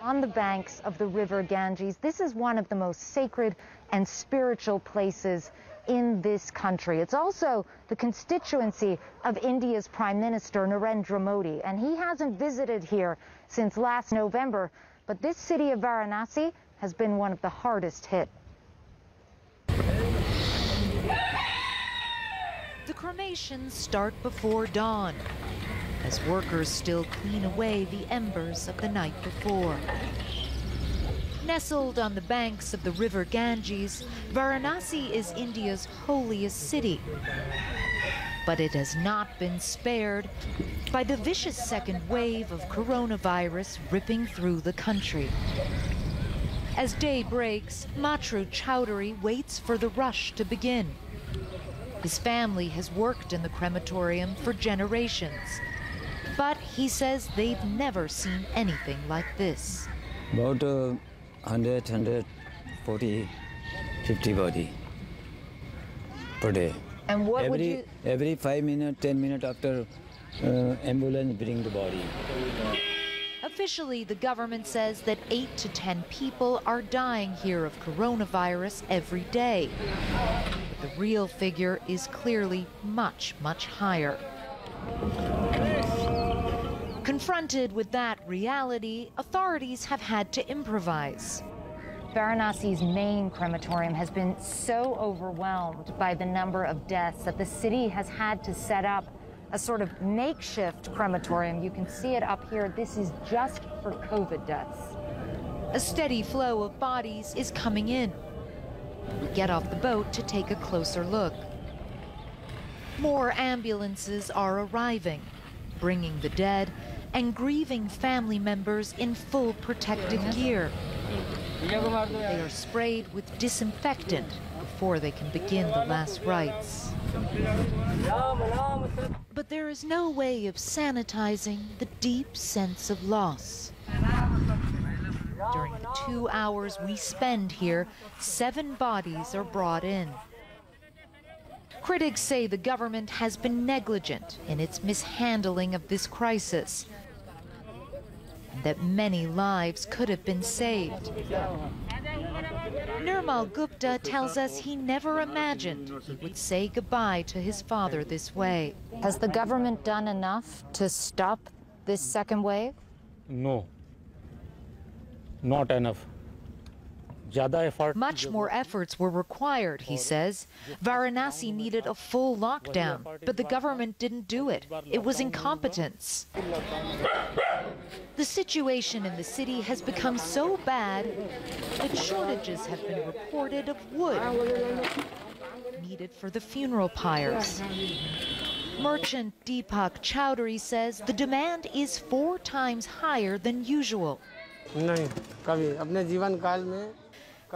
On the banks of the river Ganges, this is one of the most sacred and spiritual places in this country. It's also the constituency of India's Prime Minister Narendra Modi, and he hasn't visited here since last November, but this city of Varanasi has been one of the hardest hit. The cremations start before dawn, as workers still clean away the embers of the night before. Nestled on the banks of the river Ganges, Varanasi is India's holiest city. But it has not been spared by the vicious second wave of coronavirus ripping through the country. As day breaks, Matru Chowdhury waits for the rush to begin. His family has worked in the crematorium for generations, but he says they've never seen anything like this. About 100, 140, 50 body per day. And what would you... Every 5 minutes, 10 minutes after ambulance bring the body. Officially, the government says that 8 to 10 people are dying here of coronavirus every day. But the real figure is clearly much, much higher. Confronted with that reality, authorities have had to improvise. Varanasi's main crematorium has been so overwhelmed by the number of deaths that the city has had to set up a sort of makeshift crematorium. You can see it up here. This is just for COVID deaths. A steady flow of bodies is coming in. We get off the boat to take a closer look. More ambulances are arriving, bringing the dead and grieving family members in full protective gear. They are sprayed with disinfectant before they can begin the last rites. But there is no way of sanitizing the deep sense of loss. During the 2 hours we spend here, 7 bodies are brought in. Critics say the government has been negligent in its mishandling of this crisis, and that many lives could have been saved. Nirmal Gupta tells us he never imagined he would say goodbye to his father this way. Has the government done enough to stop this second wave? No, not enough. Much more efforts were required, he says. Varanasi needed a full lockdown, but the government didn't do it. It was incompetence. The situation in the city has become so bad that shortages have been reported of wood needed for the funeral pyres. Merchant Deepak Chowdhury says the demand is 4 times higher than usual.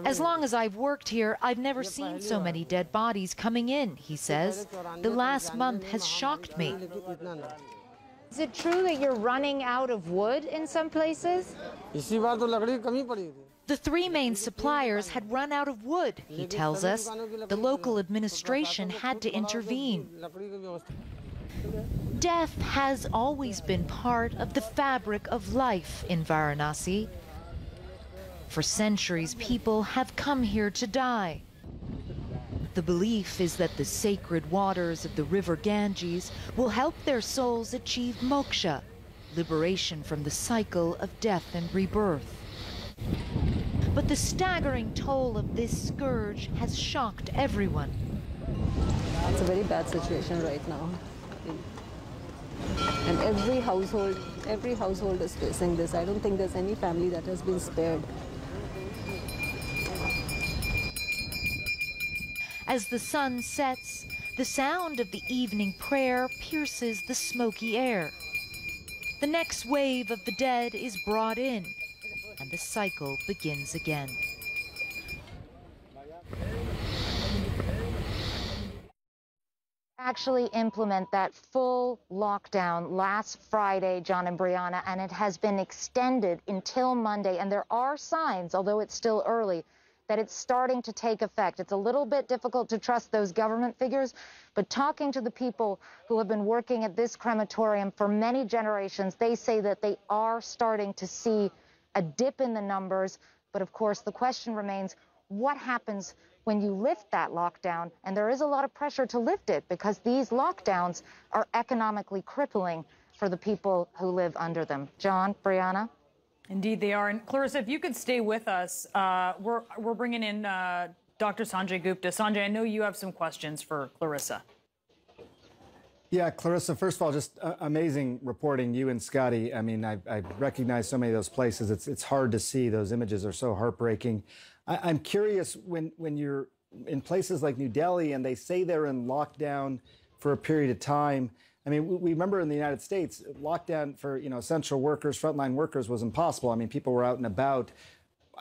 As long as I've worked here, I've never seen so many dead bodies coming in, he says. The last month has shocked me. Is it true that you're running out of wood in some places? The 3 main suppliers had run out of wood, he tells us. The local administration had to intervene. Death has always been part of the fabric of life in Varanasi. For centuries, people have come here to die. The belief is that the sacred waters of the river Ganges will help their souls achieve moksha, liberation from the cycle of death and rebirth. But the staggering toll of this scourge has shocked everyone. It's a very bad situation right now. And every household is facing this. I don't think there's any family that has been spared. As the sun sets, the sound of the evening prayer pierces the smoky air. The next wave of the dead is brought in, and the cycle begins again. Actually implement that full lockdown last Friday, John and Brianna, and it has been extended until Monday. And there are signs, although it's still early, that it's starting to take effect. It's a little bit difficult to trust those government figures, but talking to the people who have been working at this crematorium for many generations, they say that they are starting to see a dip in the numbers. But of course, the question remains, what happens when you lift that lockdown? And there is a lot of pressure to lift it because these lockdowns are economically crippling for the people who live under them. John, Brianna? Indeed, they are. And Clarissa, if you could stay with us, we're bringing in Dr. Sanjay Gupta. Sanjay, I know you have some questions for Clarissa. Yeah, Clarissa, first of all, just amazing reporting, you and Scotty. I mean, I recognize so many of those places. It's hard to see. Those images are so heartbreaking. I'm curious, when you're in places like New Delhi and they say they're in lockdown for a period of time, I mean, we remember in the United States, lockdown for, essential workers, frontline workers was impossible. I mean, people were out and about.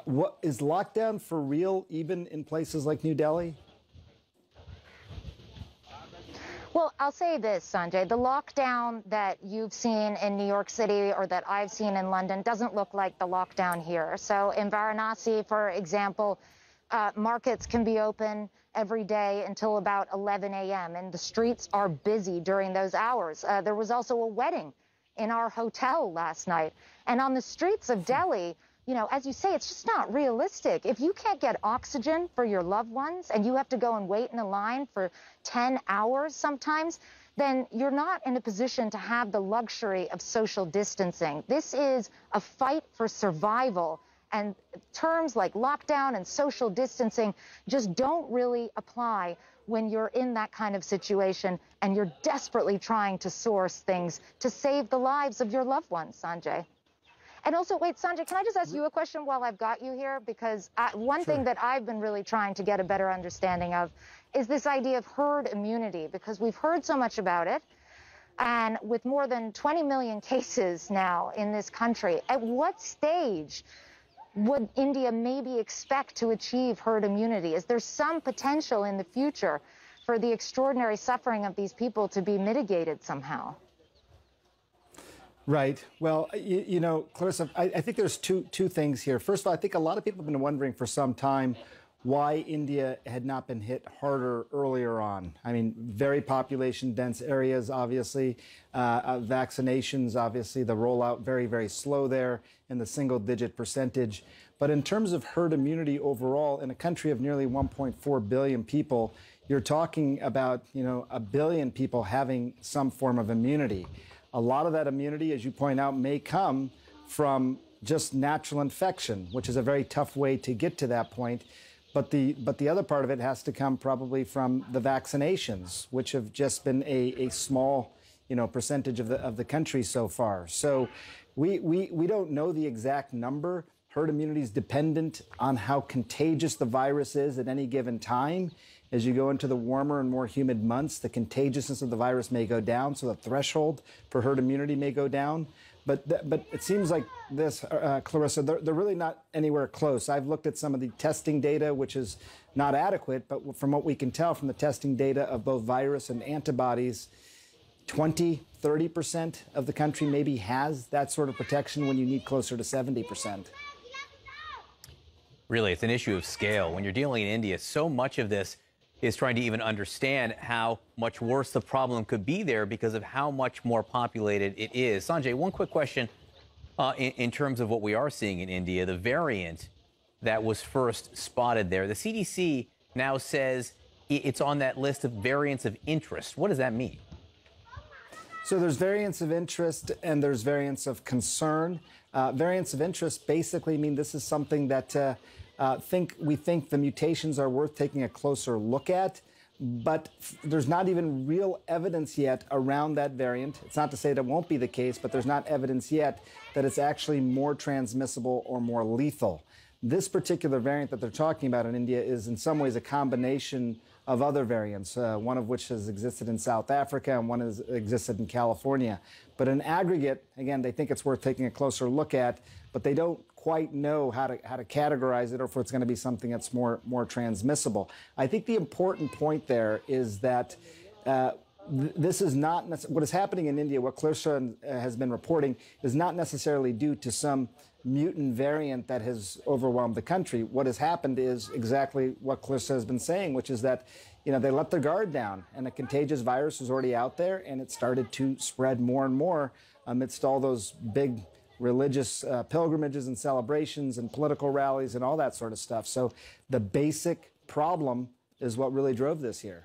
What is lockdown for real, even in places like New Delhi? Well, I'll say this, Sanjay. The lockdown that you've seen in New York City or that I've seen in London doesn't look like the lockdown here. So in Varanasi, for example, markets can be open every day until about 11 a.m. and the streets are busy during those hours. There was also a wedding in our hotel last night. And on the streets of Delhi, as you say, it's just not realistic. If you can't get oxygen for your loved ones and you have to go and wait in a line for 10 hours sometimes, then you're not in a position to have the luxury of social distancing. This is a fight for survival. And terms like lockdown and social distancing just don't really apply when you're in that kind of situation and you're desperately trying to source things to save the lives of your loved ones, Sanjay. And also, wait, Sanjay, can I just ask you a question while I've got you here? Because one thing that I've been really trying to get a better understanding of is this idea of herd immunity, because we've heard so much about it. And with more than 20 million cases now in this country, at what stage would India maybe expect to achieve herd immunity? Is there some potential in the future for the extraordinary suffering of these people to be mitigated somehow? Right. Well, Clarissa, I think there's two things here. First of all, I think a lot of people have been wondering for some time why India had not been hit harder earlier on. I mean, very population-dense areas, obviously. Vaccinations, obviously, the rollout very, very slow there in the single-digit percentage. But in terms of herd immunity overall, in a country of nearly 1.4 billion people, you're talking about, 1 billion people having some form of immunity. A lot of that immunity, as you point out, may come from just natural infection, which is a very tough way to get to that point. But the other part of it has to come probably from the vaccinations, which have just been a small, percentage of the country so far. So we don't know the exact number. Herd immunity is dependent on how contagious the virus is at any given time. As you go into the warmer and more humid months, the contagiousness of the virus may go down, so the threshold for herd immunity may go down. But it seems like this, Clarissa, they're really not anywhere close. I've looked at some of the testing data, which is not adequate, but from what we can tell from the testing data of both virus and antibodies, 20–30% of the country maybe has that sort of protection when you need closer to 70%. Really, it's an issue of scale. When you're dealing in India, so much of this is trying to even understand how much worse the problem could be there because of how much more populated it is. Sanjay, one quick question in terms of what we are seeing in India, the variant that was first spotted there. The CDC now says it's on that list of variants of interest. What does that mean? So there's variants of interest and there's variants of concern. Variants of interest basically mean this is something that we think the mutations are worth taking a closer look at, but there's not even real evidence yet around that variant. It's not to say that won't be the case, but there's not evidence yet that it's actually more transmissible or more lethal. This particular variant that they're talking about in India is in some ways a combination of other variants, one of which has existed in South Africa and one has existed in California. But in aggregate, again, they think it's worth taking a closer look at, but they don't quite know how to categorize it or if it's going to be something that's more transmissible. I think the important point there is that this is not what is happening in India. What Clarissa has been reporting is not necessarily due to some mutant variant that has overwhelmed the country. What has happened is exactly what Clarissa has been saying, which is that they let their guard down and a contagious virus was already out there and it started to spread more and more amidst all those big religious pilgrimages and celebrations and political rallies and all that sort of stuff. So the basic problem is what really drove this here.